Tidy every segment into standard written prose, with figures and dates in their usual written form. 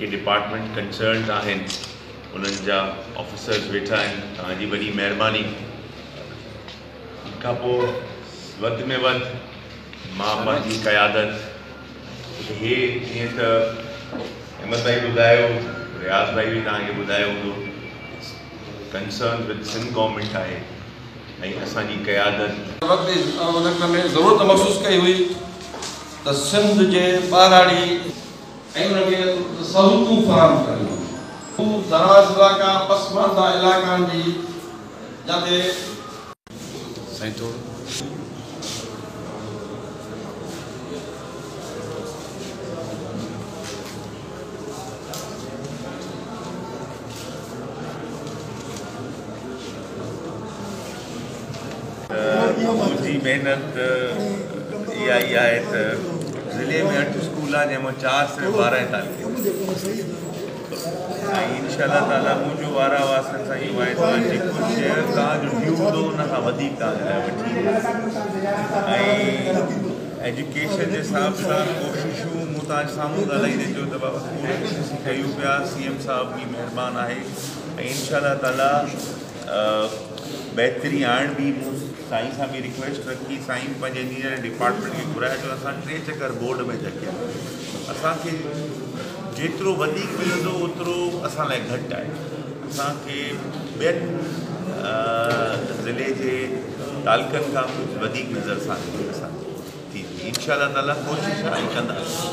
जेके department concern आहिनि उन्हनि जा ऑफिसर्स वेठा आहिनि। तव्हांजी वॾी महिरबानी। खां पोइ वधि में वधि मां पंहिंजी क़यादत हे जीअं त अहमद भाई ॿुधायो, रियाज़ भाई बि तव्हांखे ॿुधायो हूंदो, कंसर्न विद सिंध गवर्नमेंट आहे ऐं असांजी क़यादत में ज़रूरत महसूस कई हुई त सिंध जे ॿाराड़ी ऐं उनखे सहूलियतूं फ़राहम करियूं। दराज़ इलाइक़ा पसमानदा इलाइक़नि जी जिते साईं थोरो मुझी मेहनत इहा ई आहे त ज़िले में 8 स्कूल आहे जंहिंमां 4 सिर्फ़ु 12 तालीम ऐं इंशाअल्लाह ताला मुंहिंजो वारा वासनि सां इहो आहे त जेको शहर तव्हांजो ड्यू हूंदो उन खां वधीक तव्हां लाइ वठी ऐं एजुकेशन जे हिसाब सां कोशिशूं मूं तव्हांजे साम्हूं ॻाल्हाईंदे चयो त बाबा पूरी कोशिशि कयूं पिया। CM साहिब बि महिरबानी आहे ऐं इंशाअल्लाह ताला बहितरी आणण बि मूं साईं सां बि रिक्वेस्ट रखी। साईं पंहिंजे इंजीनियरिंग डिपार्टमेंट खे घुराए चयो असां 3 चकर बोर्ड में धकिया, असांखे जेतिरो वधीक मिलंदो ओतिरो असां लाइ घटि आहे। असांखे ॿियनि ज़िले जे तालुकनि खां कुझु वधीक नज़र सां असांजी थींदी। इंशाअल्लाह ताला कोशिशि आहे कंदासीं।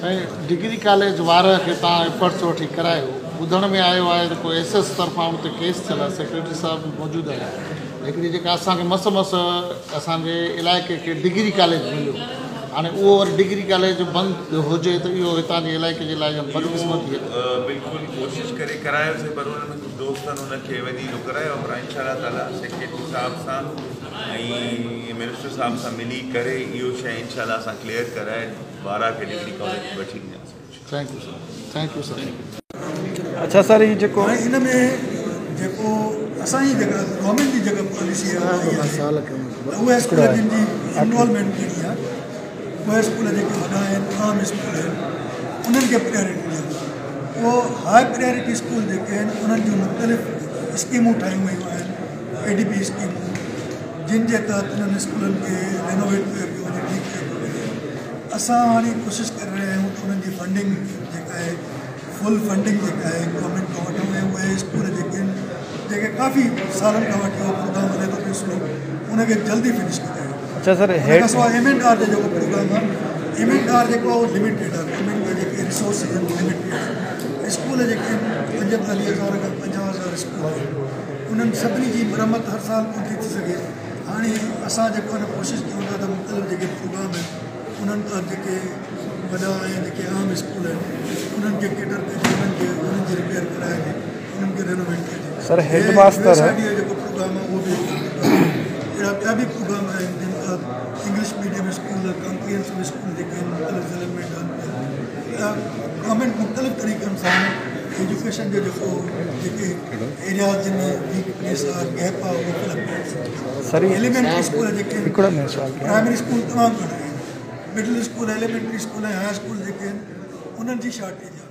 साईं डिग्री कॉलेज वार खे तव्हां एफर्ट्स वठी करायो, ॿुधण में आयो आहे त कोई SS तरफ़ां उते केस थियल आहे, सेक्रेटरी साहब बि मौजूदु आहे। हिकिड़ी जेका असांखे मस असांजे इलाइक़े खे डिग्री कॉलेज मिलियो, हाणे उहो वरी डिग्री कॉलेज बंदि हुजे त इहो हितां जे इलाइक़े जे लाइ बदकिस्मती आहे। बिल्कुलु कोशिशि करे करायोसीं, पर हुन में कुझु दोस्तनि हुनखे वञी न करायो, पर इंशाअल्लाह ताला सेक्रेटरी साहब सां ऐं मिनिस्टर साहब सां मिली करे इहो शइ इंशाअल्लाह असां क्लियर कराए वारा खे डिग्री कॉलेज वठी ॾींदासीं। Thank U sir, thank U sir. अच्छा सर, ये जेको इन में जेको असांजी जेका गवर्नमेंट जी जेका पॉलिसी आहे उहे स्कूल जिन जी इनवॉल्वमेंट कहिड़ी आहे, उहे स्कूल जेके वॾा आहिनि आम स्कूल आहिनि उन्हनि खे प्रायोरिटी ॾियनि। उहो हाई प्रायोरिटी स्कूल जेके आहिनि उन्हनि जूं मुख़्तलिफ़ स्कीमूं ठाहियूं वयूं आहिनि, ADP स्कीमूं, जिन जे तहत उन्हनि स्कूलनि खे रेनोवेट कयो वञे, ठीकु कयो वञे। असां हाणे कोशिशि करे रहिया आहियूं त उन्हनि जी फंडिंग जेका आहे फुल फंडिंग जेका आहे गवर्नमेंट खां वठूं ऐं उहे स्कूल जेके आहिनि जेके काफ़ी सालनि खां वठी उहो प्रोग्राम हले थो पियो स्लो उनखे जल्दी फिनिश करायूं। अच्छा सर, M&R जो जेको प्रोग्राम आहे, M&R जेको आहे उहो लिमिटेड आहे, गवर्नमेंट जा जेके रिसोर्सिस आहिनि लिमिटेड आहे। स्कूल जेके आहिनि 45,000 खां 50,000 स्कूल आहिनि, उन्हनि सभिनी जी मरम्मत हर साल कोन थी सघे। हाणे असां जेको आहे कोशिशि कयूं था त मुख़्तलिफ़ जेके प्रोग्राम आहिनि उन्हनि खां जेके वॾा ऐं जेके आम स्कूल आहिनि उन्हनि खे केटर कजे, उन्हनि जी रिपेयर कराए उन्हनि खे रेनोवेट कजे। सर हेड मास्टर जेको प्रोग्राम आहे उहो बि अहिड़ा ॿिया बि प्रोग्राम आहिनि जिन खां English medium school, comprehensive school जेके आहिनि मुख़्तलिफ़ ज़िलनि में ठहनि पिया। गवर्नमेंट मुख़्तलिफ़ तरीक़नि सां एजुकेशन जो जेको जेके एरियाज़ जिन में वीक प्लेस आहे, गैप आहे, उहो फिल अप करे। एलिमेंट्री स्कूल जेके प्राइमरी स्कूल तमामु घणा आहिनि, मिडिल स्कूल, एलिमेंट्री स्कूल ऐं हाई स्कूल जेके आहिनि उन्हनि जी शॉर्टेज आहे।